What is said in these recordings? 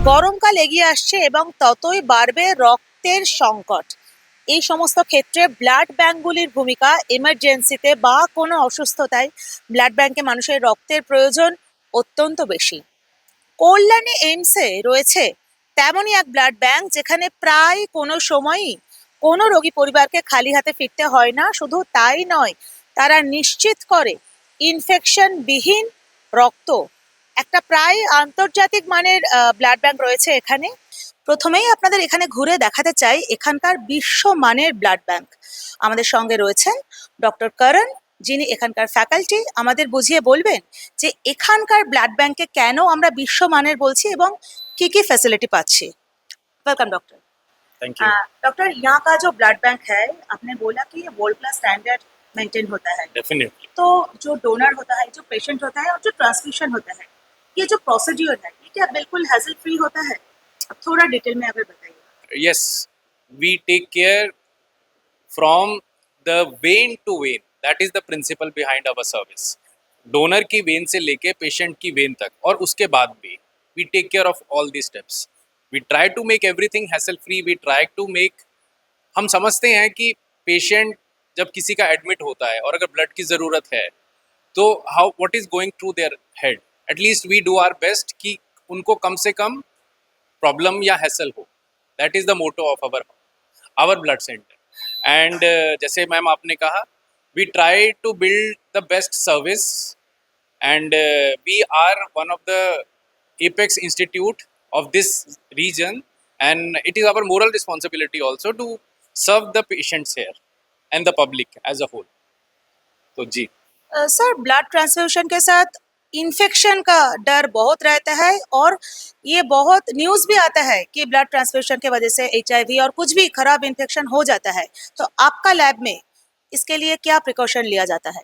গরমকাল এগিয়ে আসছে এবং ততই বাড়বে রক্তের সংকট। এই সমস্ত ক্ষেত্রে ব্লাড ব্যাঙ্কগুলির ভূমিকা এমার্জেন্সিতে বা কোনো অসুস্থতায় ব্লাড ব্যাঙ্কে মানুষের রক্তের প্রয়োজন অত্যন্ত বেশি। কল্যাণী এইমসে রয়েছে তেমনই এক ব্লাড ব্যাংক, যেখানে প্রায় কোনো সময়ই কোনো রোগী পরিবারকে খালি হাতে ফিরতে হয় না। শুধু তাই নয়, তারা নিশ্চিত করে ইনফেকশন বিহীন রক্ত। একটা প্রায় আন্তর্জাতিক মানের ব্লাড ব্যাংক রয়েছে এখানে। প্রথমেই আপনাদের এখানে ঘুরে দেখাতে চাই এখানকার বিশ্বমানের ব্লাড ব্যাংক। আমাদের সঙ্গে রয়েছেন ডক্টর করণ, যিনি এখানকার ফ্যাকাল্টি। আমাদের বুঝিয়ে বলবেন যে এখানকার ব্লাড ব্যাংকে কেন আমরা বিশ্বমানের বলছি এবং কি কি फैसिलिटी पाচ্ছি। Welcome doctor. Thank you. Doctor, यहाँ का जो ब्लड बैंक है, आपने बोला कि ये वर्ल्ड क्लास स्टैंडर्ड मेंटेन होता है, डेफिनेटली। तो जो डोनर होता है, जो पेशेंट होता है और जो ट्रांसफ्यूजन होता है, ये जो प्रोसीड्यूर है, ये क्या बिल्कुल हैसल फ्री होता है? अब थोड़ा डिटेल में अगर बताइए। Yes, we take care from the vein to vein, that is the principle behind our service. Donor की वेन से लेके पेशेंट की वेन तक और उसके बाद भी we take care of all the steps. We try to make everything hassle free. We try to make, हम समझते हैं कि पेशेंट जब किसी का एडमिट होता है और अगर ब्लड की ज़रूरत है तो how what is going through their head, at least we do our best कि उनको कम से कम प्रॉब्लम या हैसल हो। That is the motto of our blood centre. And जैसे मैम आपने कहा, we try to build the best service and we are one of the apex institute of this region, and it is our moral responsibility also to serve the patients here and the public as a whole. तो जी, sir, blood transfusion के साथ infection का डर बहुत रहता है और ये बहुत न्यूज़ भी आता है कि ब्लड ट्रांसफ्यूजन के वजह से HIV और कुछ भी खराब इन्फेक्शन हो जाता है। तो आपका लैब में इसके लिए क्या प्रिकॉशन लिया जाता है?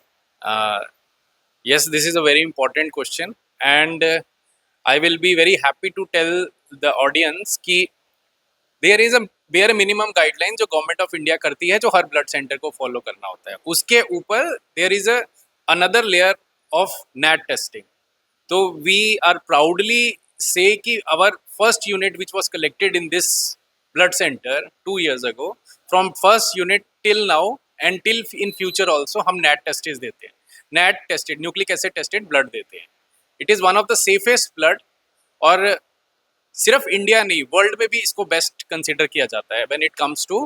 yes, this is a very important question, and I will be very happy to tell the audience कि there is a bare minimum guideline जो गवर्नमेंट ऑफ इंडिया करती है, जो हर ब्लड सेंटर को फॉलो करना होता है। उसके ऊपर there is a another layer of NAT testing. तो वी आर प्राउडली से कि our first unit which was collected in this blood centre 2 years ago, from first unit till now and till in future also हम NAT टेस्टेज देते हैं। NAT tested, nucleic acid tested blood देते हैं। It is one of the safest blood, और सिर्फ India नहीं, world में भी इसको बेस्ट कंसिडर किया जाता है when it comes to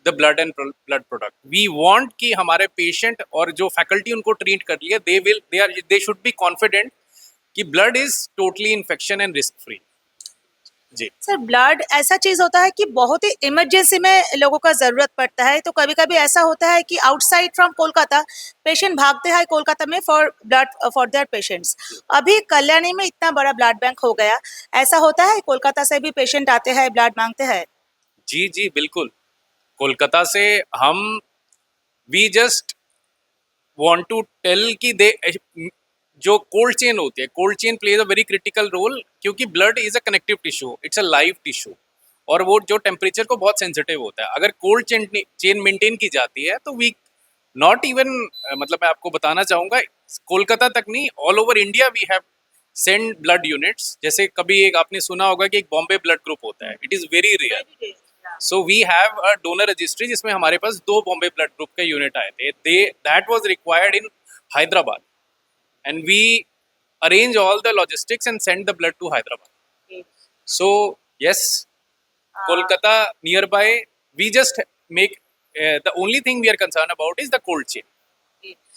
the blood and blood product. We want कि हमारे पेशेंट और जो फैकल्टी उनको ट्रीट कर लिया, दे शुड बी कॉन्फिडेंट कि blood is totally infection and risk free. जी सर, ब्लड ऐसा चीज होता है कि बहुत ही इमरजेंसी में लोगों का जरूरत पड़ता है, तो कभी कभी ऐसा होता है कि आउटसाइड फ्रॉम कोलकाता पेशेंट भागते हैं कोलकाता में for blood for their patients. अभी कल्याणी में इतना बड़ा ब्लड बैंक हो गया, ऐसा होता है कोलकाता से भी पेशेंट आते हैं ब्लड मांगते हैं? जी जी बिल्कुल। कोलकाता से हम, we just want to tell कि दे, जो कोल्ड चेन होती है, cold chain plays a very critical role, क्योंकि blood is a connective tissue, it's a live tissue, और वो जो टेम्परेचर को बहुत सेंसिटिव होता है। अगर कोल्ड चेन मेंटेन की जाती है तो वी नॉट इवन, मतलब मैं आपको बताना चाहूँगा, कोलकाता तक नहीं, all over India we have send blood units. जैसे कभी एक आपने सुना होगा कि एक बॉम्बे ब्लड ग्रुप होता है, it is very rare. So we have a donor registry जिसमें हमारे पास 2 बॉम्बे ब्लड ग्रुप के यूनिट आए थे। That was required in Hyderabad, and we arrange all the logistics and send the blood to Hyderabad. Okay. So yes, Kolkata nearby, we just make, the only thing we are concerned about is the cold chain.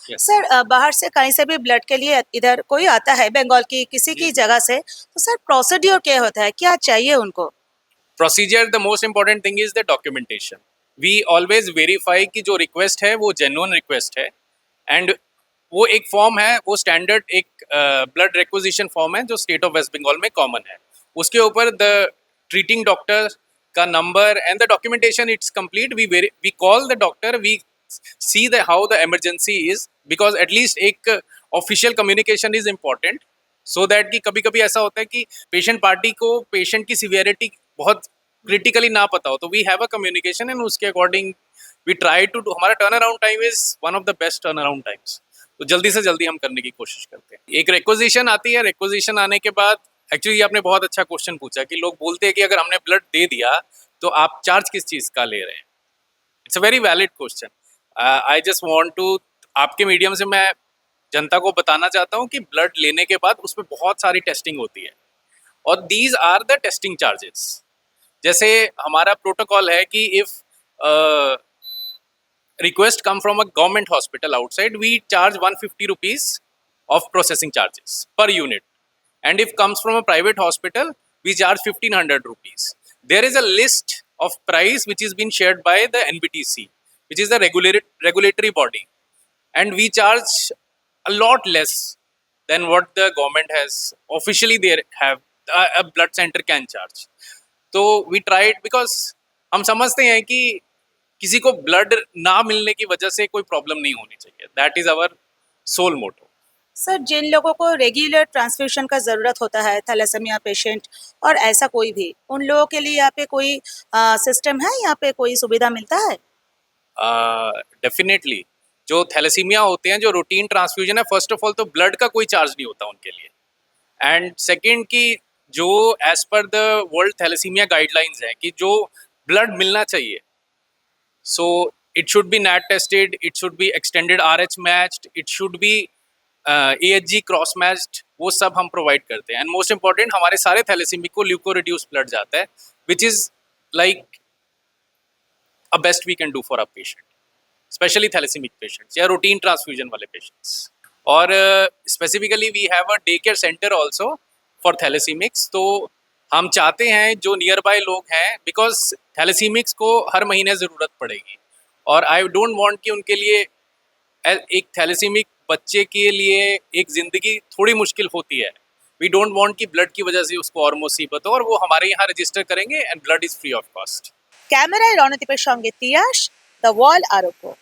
Yes. Sir, बाहर से कहीं से भी blood के लिए इधर कोई आता है, बंगाल की किसी की जगह से, तो सर प्रोसीड्योर क्या होता है, क्या चाहिए उनको? Procedure, the most important thing is the documentation. We always verify कि जो request है वो genuine request है, and वो एक फॉर्म है, वो स्टैंडर्ड एक ब्लड रिक्विजिशन फॉर्म है जो स्टेट ऑफ वेस्ट बंगाल में कॉमन है। उसके ऊपर द ट्रीटिंग डॉक्टर का number and the documentation it's complete. We call the doctor, we see the how the emergency is, because at least एक official communication is important, so that कि कभी कभी ऐसा होता है कि पेशेंट पार्टी को पेशेंट की सिवियरिटी बहुत क्रिटिकली ना पता हो, तो we have a communication and उसके अकॉर्डिंग वी ट्राई टू, हमारा turn around time is one of the best turn around times. तो जल्दी से जल्दी हम करने की कोशिश करते हैं। एक रिक्विजिशन आती है, रिक्विजिशन आने के बाद एक्चुअली आपने बहुत अच्छा क्वेश्चन पूछा कि लोग बोलते हैं कि अगर हमने ब्लड दे दिया तो आप चार्ज किस चीज़ का ले रहे हैं. It's a very valid question. I just want to, आपके मीडियम से मैं जनता को बताना चाहता हूँ कि ब्लड लेने के बाद उसमें बहुत सारी टेस्टिंग होती है और these are the testing charges. जैसे हमारा प्रोटोकॉल है कि if request come from a government hospital outside, we charge 150 rupees of processing charges per unit, and if comes from a private hospital, we charge 1500 rupees. There is a list of price which is being shared by the NBTC, which is the regulatory body, and we charge a lot less than what the government has officially they have a blood center can charge. तो we tried because हम समझते हैं कि किसी को blood ना मिलने की वजह से कोई प्रॉब्लम नहीं होनी चाहिए. That is our sole motto. Sir, जिन लोगों को रेगुलर ट्रांसफ्यूशन का ज़रूरत होता है, थैलेसेमिया पेशेंट और ऐसा कोई भी, उन लोगों के लिए यहाँ पे कोई सिस्टम है, यहाँ पे कोई सुविधा मिलता है? डेफिनेटली जो थैलेसीमिया होते हैं, जो रूटीन ट्रांसफ्यूजन है, फर्स्ट ऑफ ऑल तो ब्लड का कोई चार्ज नहीं होता उनके लिए. एंड सेकेंड की जो as per the world thalassaemia guidelines है कि जो ब्लड मिलना चाहिए, so it should be NAT tested, it should be extended RH matched, it should be AHG cross matched. वो सब हम प्रोवाइड करते हैं. एंड मोस्ट इंपॉर्टेंट, हमारे सारे थैलेसीमिक को ल्यूको रिड्यूस ब्लड जाता है, which is like a best we can do for a patient, specially thalassemic patients या रूटीन ट्रांसफ्यूजन वाले पेशेंट्स. और specifically we have a day care centre also for thalassemics. तो हम चाहते हैं जो नियर बाय लोग हैं, बिकॉज थैलेसीमिक्स को हर महीने ज़रूरत पड़ेगी और आई डोंट वांट कि उनके लिए एक थैलेसीमिक बच्चे के लिए एक ज़िंदगी थोड़ी मुश्किल होती है. वी डोंट वांट कि ब्लड की वजह से उसको और मुसीबत हो, और वो हमारे यहाँ रजिस्टर करेंगे and blood is free of cost. ক্যামেরায় রণদীপের সঙ্গে তিয়াস, দ্য ওয়াল আরোগ্য.